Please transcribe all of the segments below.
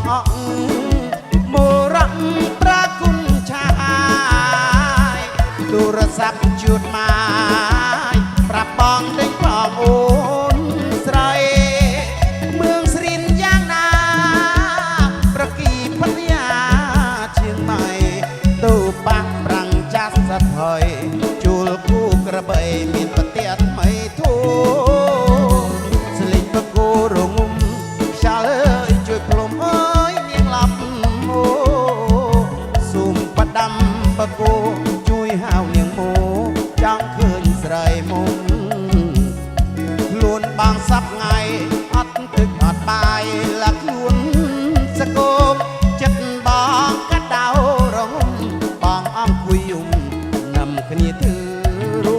អកមរៈប្រគុណឆាយទូរស័ព្ទជួតមកប្រាប់បងដេញផងអូនស្រីเมืองស្រីនយ៉ាងណាប្រគីបញ្ញាជាងម៉ៃទូបាក់ប្រាំងចាស់សថយជួលគូក្របីមានប្រទេសថ្មីធូស្លេងបកូរងំខ្យល់អើយជួយផ្លុំអើយនាងឡាប់អូសូមបដាំបកូជួយហៅនាងម៉ូចង់ឃើញស្រីមុំខ្លួនបងសັບថ្ងៃអត់ទឹកអត់បាយលាខ្លួនសកោបចិត្តបងកាត់ដៅរងំបងអង្គុយយំនំគ្នាធ្វើរូ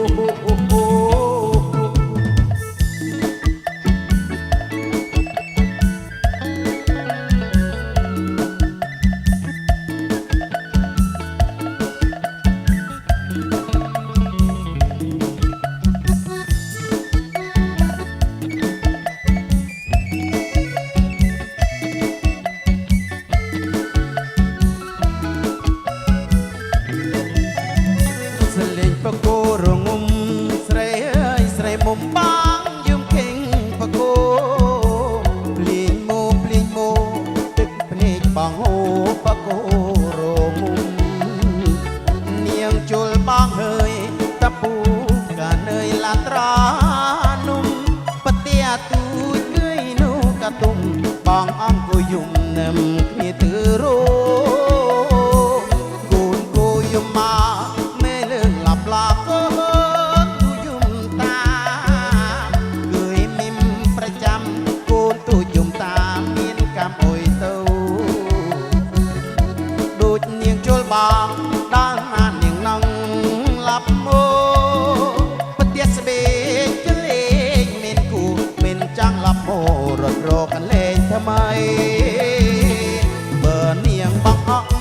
បកូរងំស្រីអើយស្រីមុំបងយំខេងបកូភ្លេងម៉ូទឹកភ្នែកបងហូបកូរងំនាងជុលបងហើយតពូកានើយឡាត្រានុំបទាទូចគួយនោះកាទុំបងអង្គុយយំនឹមគ្នាទើរោគូនគូយំមកឡាកូនទូយំតាគឺមីមប្រចាំកូនទូយំតាមានកម្មអុយទៅដូចនាងជលបងដល់ណានាងនងឡាប់អូប្រទេសស្បេចលេងមានគូមានចាំងឡាប់អូរត់រកលេងថ្មីបើនាងបងអក់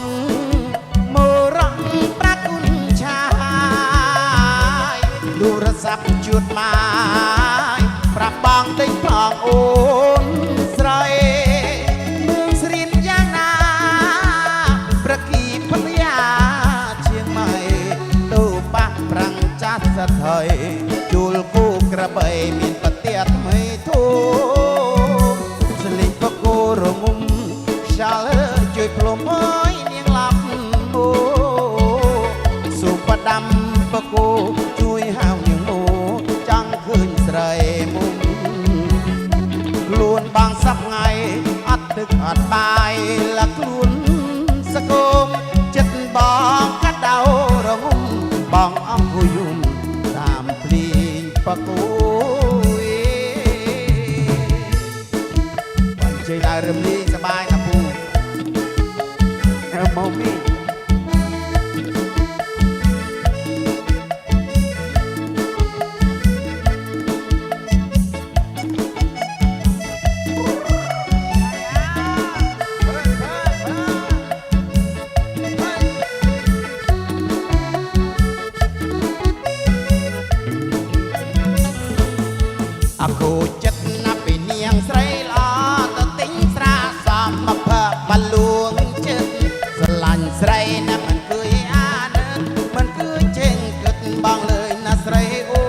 ទូរស័ព្ទជួតមកប្រាប់បងដេញផងអូនស្រីเมืองស្រីនយ៉ាងណាប្រគីបញ្ញាជាងម៉ៃទូបាក់ប្រាំងចាស់សថយជួលគូក្របីមានប្រទេសថ្មីធូស្លេងបកូរងំខ្យល់ជួយផ្លុំអើយនាងឡាប់អូសូមបដាំបកូជួយហៅនាងម៉ូចង់ឃើញស្រីមុំខ្លួនបងសັບថ្ងៃអត់ទឹកអត់បាយលាខ្លួនសកុំចិត្តបងកាត់ដៅរងំបងអង្គុយយំតាមភ្លេងបកូបានជ័យឡើងរំលីសបាយណាពូមកមីអគូចិត្តណាស់ពីនាងស្រីល្អទៅទិញស្រាសំមកភ័កបលួងចិត្តស្រឡាញ់ស្រីណាស់មិនគឺអានមិនគឺចេញគិតបងលើយណាស្រីអូ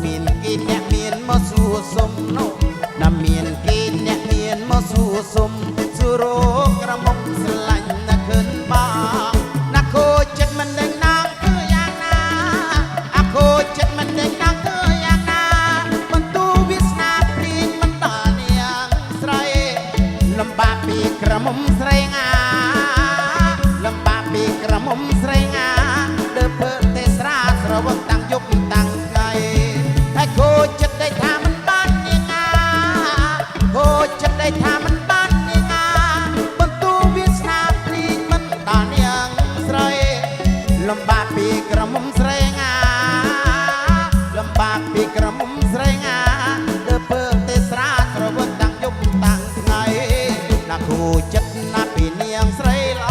មានគេអ្នកមានមកសួរសុំនោះណាមានគេអ្នកមានមកសួរសុំសួររកក្រមុំស្រឡាញ់ណាស់គិនបងណាគូចិត្តមិនដឹងណាគឺយ៉ាងណាអគូចិត្តមិនដឹងណាគឺយ៉ាងណាលំបាកពីក្រមុំស្រីងាលំបាកពីក្រមុំស្រីងាដើរធ្វើទេស្រាស្រវឹកតាំងយប់តាំងថ្ងៃតែគូចិត្តได้ថាមិនបាននាងងាគូចិត្តได้ថាមិនបាននាងងាបន្ទូវាស្នាព្រីងមិនដល់នាងស្រីលំបាកពីក្រមុំស្រីងាលំបាកពីក្រមុំស្រីងាដើរធ្វើទេស្រាស្រវឹកតាំងយប់តាំងថ្ងៃណាគូចិត្តណាស់ពីនាងស្រីល្អ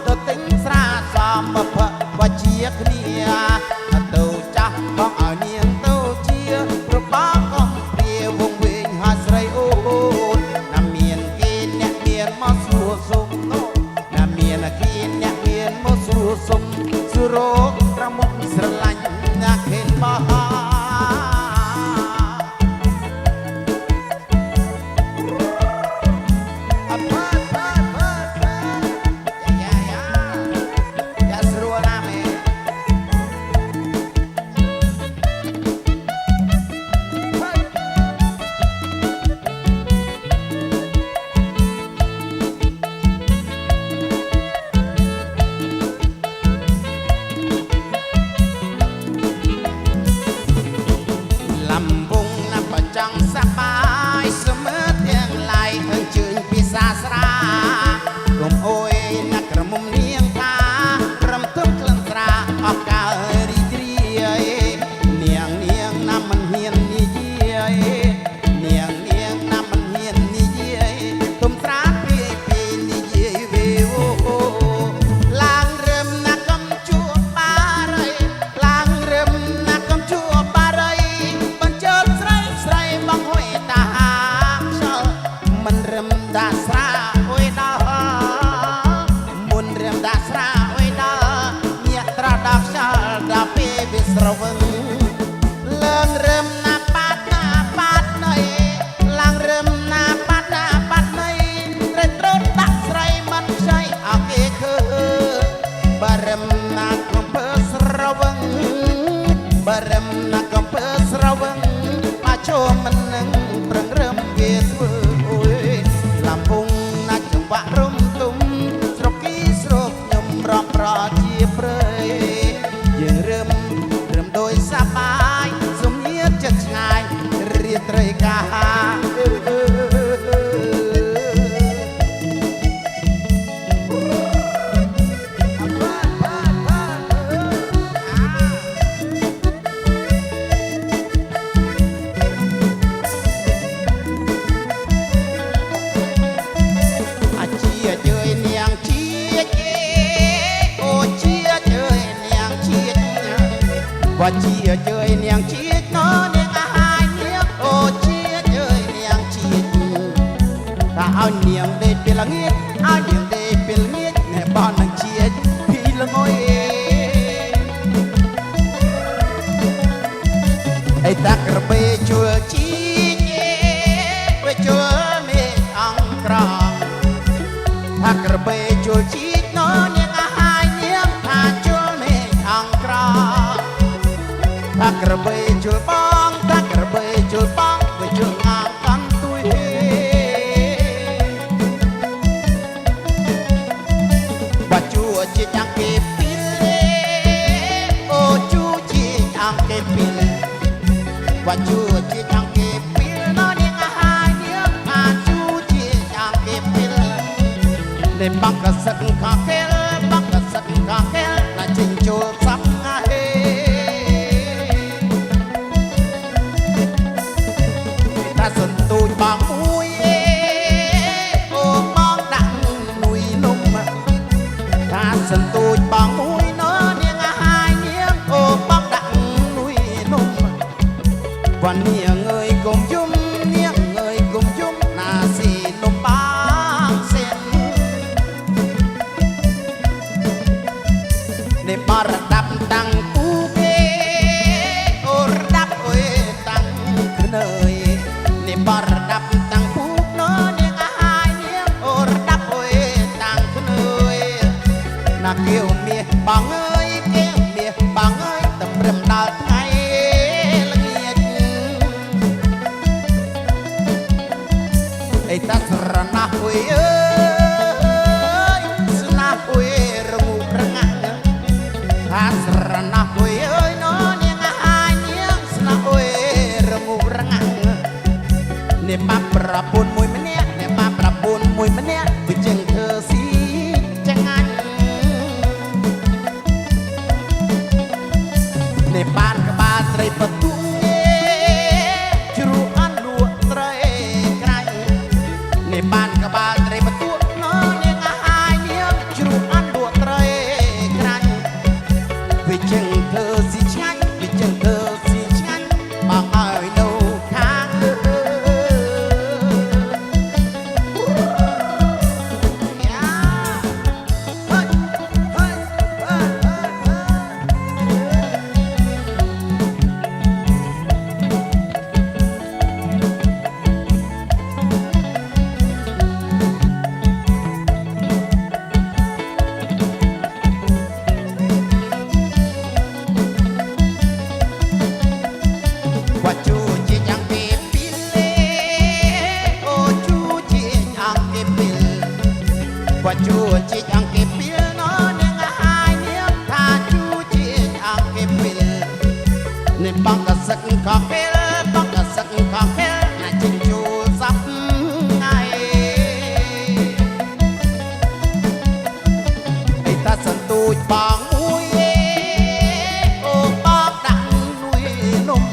ទៅទិញស្រាសំមកភ័ក្រវជាគ្នាទៅចាស់បងឲ្យនាងទៅជារបបកំព្រាវងវែងហើយស្រីអូនណាមានគេអ្នកមាន មានមកសួរសុំនោះណាមានអាគៀនអ្នកមានមកសួរសុំសួររកត្រមុខស្រឡាញ់ណាឃើញបោះว่าเชียเจยเนียงชีดน้อเนียงอาหายเนียงโอเชียเจยเนียงชีดถ้าเอาเนียงเด็ดเป็นละเงียดเอาเนียงเด็ดเป็นละเงียดเนี่ยบ้านนังเชียพี่ละงอยไอ้ตักระเบยชัวชีดไปชัวเมฆอังกรองตักระเบยชัวชีดน้อเนียงอาหายเนียงถ้าชัวเมฆอังกรองถ้ากระเบยช่วยป้องถ้ากระเบยช่วยป้องไปช่วยงานกันตุยว่าจูจีจังเก็บปิลโอจูจีจังเก็บปิลว่าจูจีจังเก็บปิลน้อเนียงอาหายเนียงอาจูจีจังเก็บปิลในบังกะสักข้าเกลบังกะสักข้าเกลน่าจิงจูซับงาเฮsân tôi bằng mũi ô mong đặng nuôi nung ta sân tôi bằng mũi nó niêng hai niêng ô mong đặng nuôi nung và niêng người cùng chung niêng người cùng chung là gì nung băng sen để bà đập tăng cú kê ô đập ơi tăng cứ nơi bà đập tăng phúc nó niêng hai niêng ô đập ơi tăng cứ nơi nà kêu mía bằng ơi kêu mía bằng ơi tập rầm đào ngay là nghiệt ấy ta sờ na ơi na ơi rung rung ta sờ na ơi nó niêng hai niêng na ơi rung rungเนี่ยมาปรับปรุงมวยมันเนี่ยเนี่ยมาปรับปรุงมวยมันเนี่ยไปเจงเธอสิจังงันเนี่ยบ้านกับบ้านไตรประตูจรูอันลัวไตรไกรเนี่ยบ้านกับบ้านไตรประตูน้อเนี่ยงาหายเนี่ยจรูอันลัวไตรไกรไปเจงเธอสิชันไปเจงเธอสิชันบางอ้อยโนทาง ว่าจูจิอังเก็บเปียนอนยังหายเนียบถ้าจูจิอังเก็บเปียนี่บังกะสักขอเกลบังกะสักขอเกลน่าจิจูซับไงไอ้ตาสันตูบางมุยโอ้ปอกดังนุยนุ่ม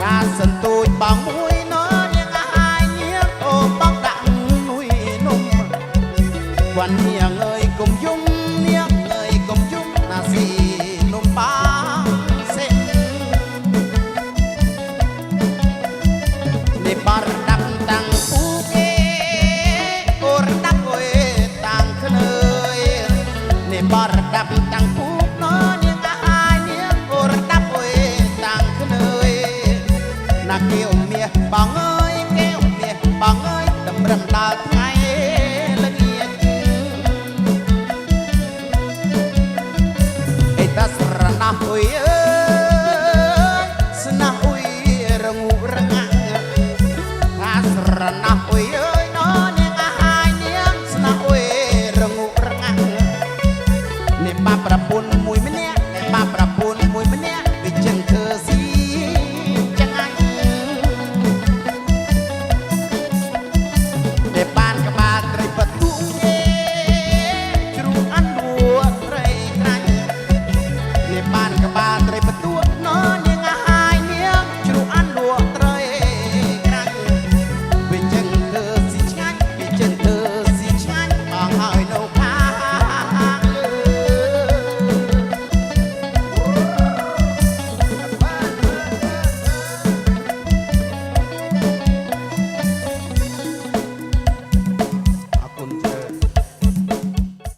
ตาสันตูบางมุยนอนยังหายเนียบโอ้ปอกดังนุยนุ่มวันเนียเงยกุมยุ่งเนียเงยกุมยุ่งน่าสีนุ่มปางเส้นในบาร์ดักตังปูเกโอรดักโอยตังเคลยในบาร์ดักตังปูนอนยังหายเนียโอรดักโอยตังเคลยนักเกี่ยวเมียบางเอ้ยเกี่ยวเมียบางเอ้ยดำรังดาวไงละเงียดไอ้ตาสระนาโอย